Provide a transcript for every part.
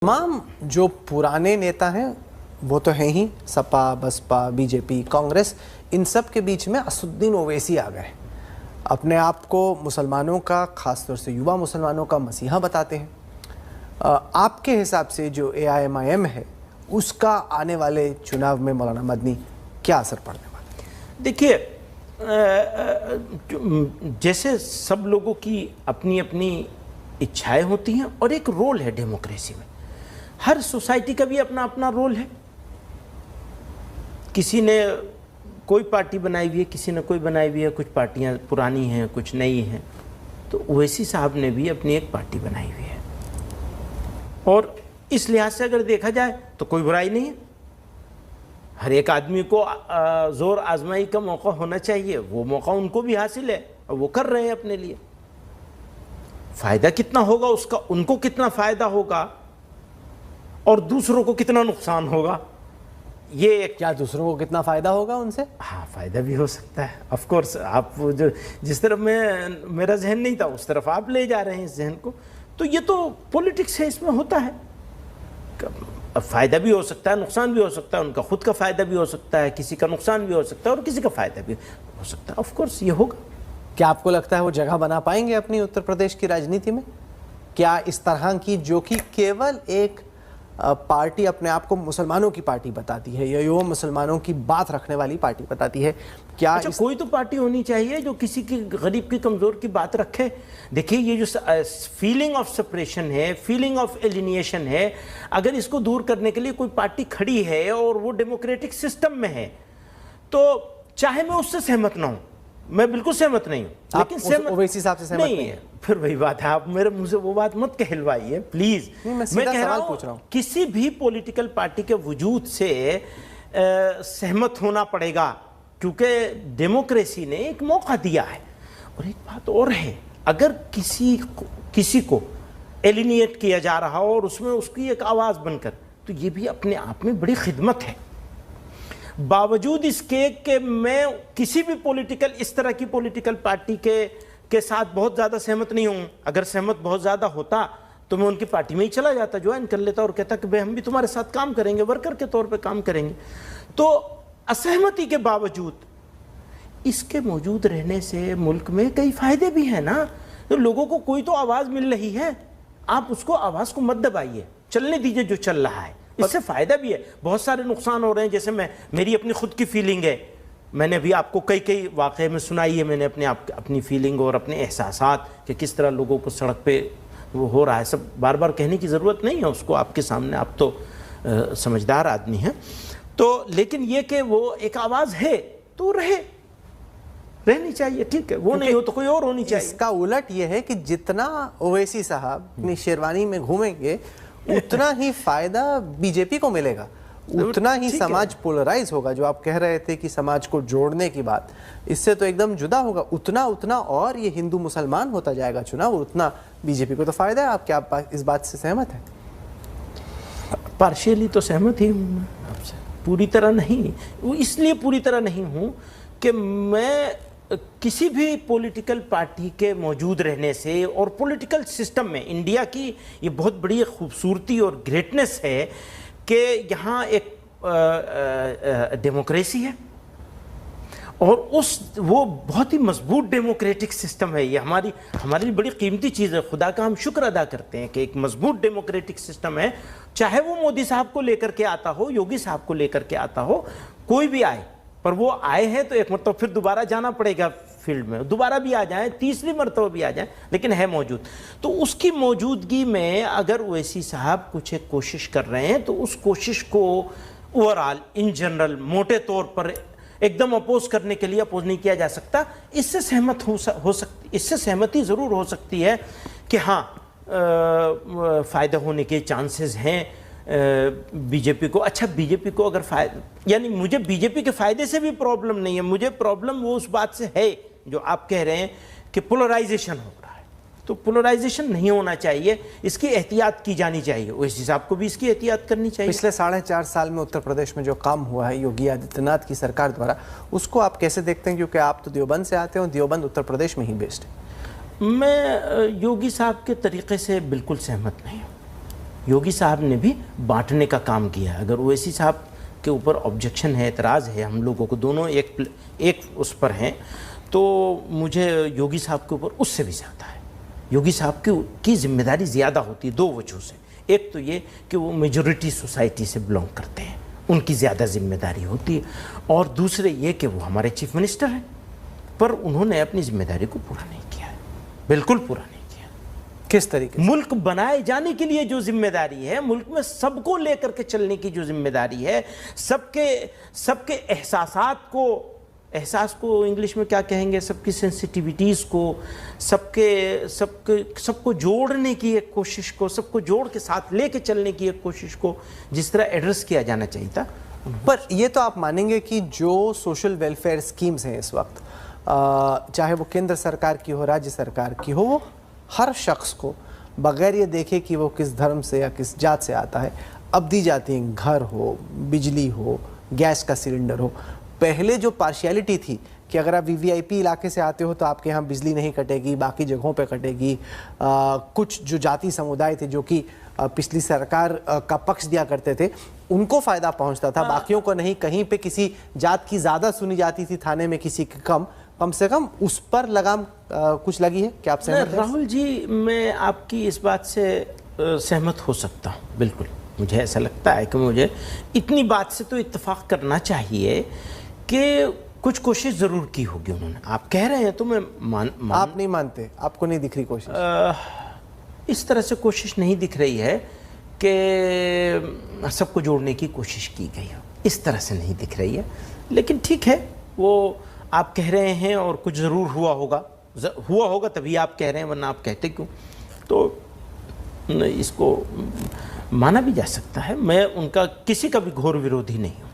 तमाम जो पुराने नेता हैं वो तो हैं ही, सपा, बसपा, बीजेपी, कांग्रेस, इन सब के बीच में असदुद्दीन ओवैसी आ गए। अपने आप को मुसलमानों का, ख़ासतौर से युवा मुसलमानों का मसीहा बताते हैं। आपके हिसाब से जो AIMIM है उसका आने वाले चुनाव में मौलाना मदनी क्या असर पड़ने वाला है? देखिए, जैसे सब लोगों की अपनी अपनी इच्छाएं होती हैं और एक रोल है डेमोक्रेसी में। हर सोसाइटी का भी अपना अपना रोल है। किसी ने कोई पार्टी बनाई हुई है, किसी ने कोई बनाई हुई है, कुछ पार्टियां पुरानी हैं, कुछ नई हैं। तो ओवैसी साहब ने भी अपनी एक पार्टी बनाई हुई है और इस लिहाज से अगर देखा जाए तो कोई बुराई नहीं है। हर एक आदमी को जोर आजमाई का मौका होना चाहिए, वो मौका उनको भी हासिल है और वो कर रहे हैं अपने लिए। फायदा कितना होगा उसका, उनको कितना फायदा होगा और दूसरों को कितना नुकसान होगा, ये एक। क्या दूसरों को कितना फायदा होगा उनसे? हाँ, फायदा भी हो सकता है। ऑफ कोर्स, आप जो जिस तरफ मेरा जहन नहीं था उस तरफ आप ले जा रहे हैं इस जहन को। तो ये तो पॉलिटिक्स है, इसमें होता है। फायदा भी हो सकता है, नुकसान भी हो सकता है। उनका खुद का फायदा भी हो सकता है, किसी का नुकसान भी हो सकता है और किसी का फायदा भी हो सकता है। ऑफ कोर्स ये होगा। क्या आपको लगता है वो जगह बना पाएंगे अपनी उत्तर प्रदेश की राजनीति में? क्या इस तरह की, जो कि केवल एक पार्टी अपने आप को मुसलमानों की पार्टी बताती है या युवा मुसलमानों की बात रखने वाली पार्टी बताती है, क्या अच्छा, कोई तो पार्टी होनी चाहिए जो किसी की, गरीब की, कमजोर की बात रखे। देखिए, ये जो फीलिंग ऑफ सेपरेशन है, फीलिंग ऑफ एलिनिएशन है, अगर इसको दूर करने के लिए कोई पार्टी खड़ी है और वो डेमोक्रेटिक सिस्टम में है, तो चाहे मैं उससे सहमत ना हूं, मैं बिल्कुल सहमत नहीं हूं, लेकिन सहमत ओवैसी साहब से सहमत नहीं है। फिर वही बात है, आप मेरे मुंह से वो बात मत कहलवाइए प्लीज। मैं कह रहा हूं किसी भी पॉलिटिकल पार्टी के वजूद से सहमत होना पड़ेगा, क्योंकि डेमोक्रेसी ने एक मौका दिया है। और एक बात और है, अगर किसी को एलिनिएट किया जा रहा हो और उसमें उसकी एक आवाज बनकर, तो ये भी अपने आप में बड़ी खिदमत है। बावजूद इसके कि मैं किसी भी इस तरह की पॉलिटिकल पार्टी के साथ बहुत ज़्यादा सहमत नहीं हूँ। अगर सहमत बहुत ज़्यादा होता तो मैं उनकी पार्टी में ही चला जाता, ज्वाइन कर लेता और कहता कि भाई हम भी तुम्हारे साथ काम करेंगे, वर्कर के तौर पे काम करेंगे। तो असहमति के बावजूद इसके मौजूद रहने से मुल्क में कई फायदे भी हैं ना। तो लोगों को कोई तो आवाज़ मिल रही है, आप उसको आवाज़ को मत दबाइए, चलने दीजिए जो चल रहा है। इससे फायदा भी है, बहुत सारे नुकसान हो रहे हैं। जैसे मेरी अपनी खुद की फीलिंग है, मैंने भी आपको कई वाक़े में सुनाई है, मैंने अपनी फीलिंग और अपने एहसासात कि किस तरह लोगों को सड़क पे वो हो रहा है। सब बार बार कहने की ज़रूरत नहीं है उसको आपके सामने, आप तो समझदार आदमी हैं। तो लेकिन ये कि वो एक आवाज़ है तो रहनी चाहिए, ठीक है। वो नहीं हो तो कोई और होनी चाहिए। इसका उलट ये है कि जितना ओवैसी साहब अपनी शेरवानी में घूमेंगे उतना ही फायदा बीजेपी को मिलेगा, उतना ही समाज पोलराइज होगा। जो आप कह रहे थे कि समाज को जोड़ने की बात, इससे तो एकदम जुदा होगा। उतना और ये हिंदू मुसलमान होता जाएगा चुनाव, उतना बीजेपी को तो फायदा है। आप क्या इस बात से सहमत हैं? पार्शियली तो सहमत ही हूँ मैं आपसे, पूरी तरह नहीं। इसलिए पूरी तरह नहीं हूँ कि मैं किसी भी पॉलिटिकल पार्टी के मौजूद रहने से और पॉलिटिकल सिस्टम में, इंडिया की ये बहुत बड़ी खूबसूरती और ग्रेटनेस है कि यहाँ एक डेमोक्रेसी है और वो बहुत ही मजबूत डेमोक्रेटिक सिस्टम है। ये हमारी लिए बड़ी कीमती चीज़ है। खुदा का हम शुक्र अदा करते हैं कि एक मजबूत डेमोक्रेटिक सिस्टम है। चाहे वो मोदी साहब को लेकर के आता हो, योगी साहब को लेकर के आता हो, कोई भी आए, पर वो आए हैं तो एक मतलब फिर दोबारा जाना पड़ेगा फील्ड में, दोबारा भी आ जाएं, तीसरी मरतबा भी आ जाएं, लेकिन है मौजूद। तो उसकी मौजूदगी में अगर ओवैसी साहब कुछ एक कोशिश कर रहे हैं तो उस कोशिश को ओवरऑल इन जनरल मोटे तौर पर एकदम अपोज करने के लिए अपोज नहीं किया जा सकता। इससे सहमत हो सकती, इससे सहमति ज़रूर हो सकती है कि हाँ फ़ायदा होने के चांसेस हैं बीजेपी को। अच्छा, बीजेपी को अगर फायदा, यानी मुझे बीजेपी के फायदे से भी प्रॉब्लम नहीं है, मुझे प्रॉब्लम वो उस बात से है जो आप कह रहे हैं कि पोलराइजेशन हो रहा है। तो पोलराइजेशन नहीं होना चाहिए, इसकी एहतियात की जानी चाहिए। उस हिसाब को भी इसकी एहतियात करनी चाहिए। पिछले 4.5 साल में उत्तर प्रदेश में जो काम हुआ है योगी आदित्यनाथ की सरकार द्वारा, उसको आप कैसे देखते हैं? क्योंकि आप तो देवबंद से आते हो, देवबंद उत्तर प्रदेश में ही बेस्ड है। मैं योगी साहब के तरीक़े से बिल्कुल सहमत नहीं हूँ। योगी साहब ने भी बांटने का काम किया है। अगर ओवैसी साहब के ऊपर ऑब्जेक्शन है, एतराज़ है, हम लोगों को दोनों एक उस पर हैं, तो मुझे योगी साहब के ऊपर उससे भी ज़्यादा है। योगी साहब की जिम्मेदारी ज़्यादा होती है 2 वजहों से। एक तो ये कि वो मेजॉरिटी सोसाइटी से बिलोंग करते हैं, उनकी ज़्यादा जिम्मेदारी होती है, और दूसरे ये कि वो हमारे चीफ मिनिस्टर हैं, पर उन्होंने अपनी जिम्मेदारी को पूरा नहीं किया है, बिल्कुल पूरा नहीं किया। किस तरीके से? मुल्क बनाए जाने के लिए जो जिम्मेदारी है, मुल्क में सबको लेकर के चलने की जो जिम्मेदारी है, सबके एहसास को इंग्लिश में क्या कहेंगे, सबकी सेंसिटिविटीज़ को, सबको जोड़ने की एक कोशिश को, सबको जोड़ के साथ लेके चलने की एक कोशिश को जिस तरह एड्रेस किया जाना चाहिए था। पर ये तो आप मानेंगे कि जो सोशल वेलफेयर स्कीम्स हैं इस वक्त, चाहे वो केंद्र सरकार की हो, राज्य सरकार की हो, वो हर शख्स को बगैर ये देखे कि वो किस धर्म से या किस जात से आता है अब दी जाती हैं। घर हो, बिजली हो, गैस का सिलेंडर हो। पहले जो पार्शियलिटी थी कि अगर आप वीवीआईपी इलाके से आते हो तो आपके यहाँ बिजली नहीं कटेगी, बाकी जगहों पे कटेगी। कुछ जो जाति समुदाय थे जो कि पिछली सरकार का पक्ष दिया करते थे, उनको फ़ायदा पहुंचता था, बाकियों को नहीं। कहीं पे किसी जात की ज़्यादा सुनी जाती थी, थाने में किसी की कम से कम उस पर लगाम कुछ लगी है क्या? आप सहमत हैं? राहुल जी, मैं आपकी इस बात से सहमत हो सकता हूँ, बिल्कुल। मुझे ऐसा लगता है कि मुझे इतनी बात से तो इत्तेफाक करना चाहिए कि कुछ कोशिश ज़रूर की होगी उन्होंने। आप कह रहे हैं तो मैं आप नहीं मानते? आपको नहीं दिख रही कोशिश? इस तरह से कोशिश नहीं दिख रही है कि सबको जोड़ने की कोशिश की गई हो, इस तरह से नहीं दिख रही है। लेकिन ठीक है, वो आप कह रहे हैं और कुछ ज़रूर हुआ होगा तभी आप कह रहे हैं, वरना आप कहते क्यों? तो इसको माना भी जा सकता है। मैं उनका किसी का भी घोर विरोधी नहीं हूँ।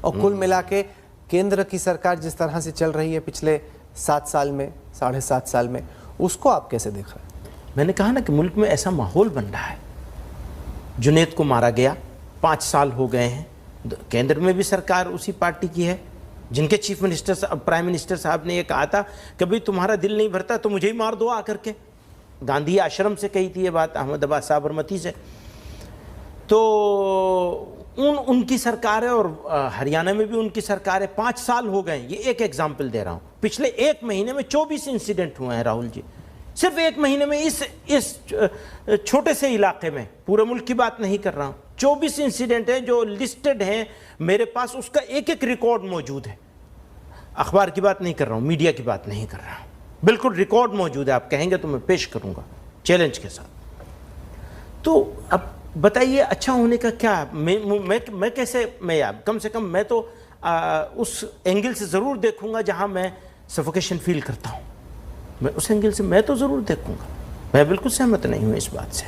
और कुल मिला के केंद्र की सरकार जिस तरह से चल रही है पिछले 7 साल में, 7.5 साल में, उसको आप कैसे देख रहे हैं? मैंने कहा ना कि मुल्क में ऐसा माहौल बन रहा है। जुनैद को मारा गया, 5 साल हो गए हैं। केंद्र में भी सरकार उसी पार्टी की है जिनके चीफ मिनिस्टर, प्राइम मिनिस्टर साहब ने ये कहा था कि भाई तुम्हारा दिल नहीं भरता तो मुझे ही मार दो आकर के। गांधी आश्रम से कही थी ये बात, अहमदाबाद साबरमती से। तो उनकी सरकार है, और हरियाणा में भी उनकी सरकार है। 5 साल हो गए। ये एक एग्जाम्पल दे रहा हूँ। पिछले 1 महीने में 24 इंसिडेंट हुए हैं राहुल जी, सिर्फ 1 महीने में। इस छोटे से इलाके में, पूरे मुल्क की बात नहीं कर रहा हूँ, 24 इंसिडेंट है जो लिस्टेड हैं मेरे पास। उसका एक रिकॉर्ड मौजूद है। अखबार की बात नहीं कर रहा हूँ, मीडिया की बात नहीं कर रहा हूँ, बिल्कुल रिकॉर्ड मौजूद है। आप कहेंगे तो मैं पेश करूँगा चैलेंज के साथ। तो अब बताइए, अच्छा होने का क्या? मैं कैसे, कम से कम मैं तो उस एंगल से ज़रूर देखूंगा जहां मैं सफोकेशन फील करता हूं। मैं उस एंगल से मैं तो ज़रूर देखूंगा। मैं बिल्कुल सहमत नहीं हूं इस बात से,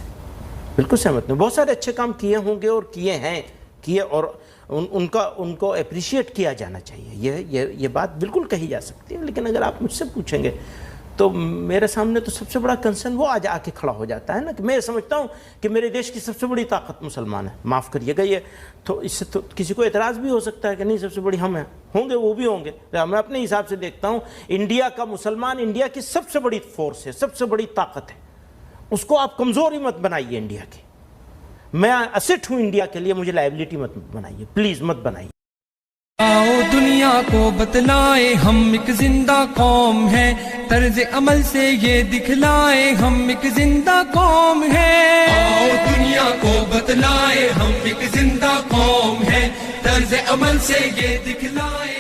बिल्कुल सहमत नहीं। बहुत सारे अच्छे काम किए होंगे और किए और उनको अप्रिशिएट किया जाना चाहिए। ये बात बिल्कुल कही जा सकती है। लेकिन अगर आप मुझसे पूछेंगे तो मेरे सामने तो सबसे बड़ा कंसर्न वो आज आके खड़ा हो जाता है ना कि मैं समझता हूँ कि मेरे देश की सबसे बड़ी ताकत मुसलमान है। माफ़ करिएगा, ये तो इससे तो किसी को एतराज़ भी हो सकता है कि नहीं, सबसे बड़ी हम हैं, होंगे, वो भी होंगे। मैं अपने हिसाब से देखता हूँ, इंडिया का मुसलमान इंडिया की सबसे बड़ी फोर्स है, सबसे बड़ी ताकत है। उसको आप कमज़ोरी मत बनाइए इंडिया की। मैं असेट हूँ इंडिया के लिए, मुझे लायबिलिटी मत बनाइए, प्लीज़ मत बनाइए। आओ दुनिया को बतलाए हम एक जिंदा कौम है, तर्ज अमल से ये दिखलाए हम एक जिंदा कौम है। आओ दुनिया को बतलाए हम एक जिंदा कौम है, तर्ज अमल से ये दिखलाए।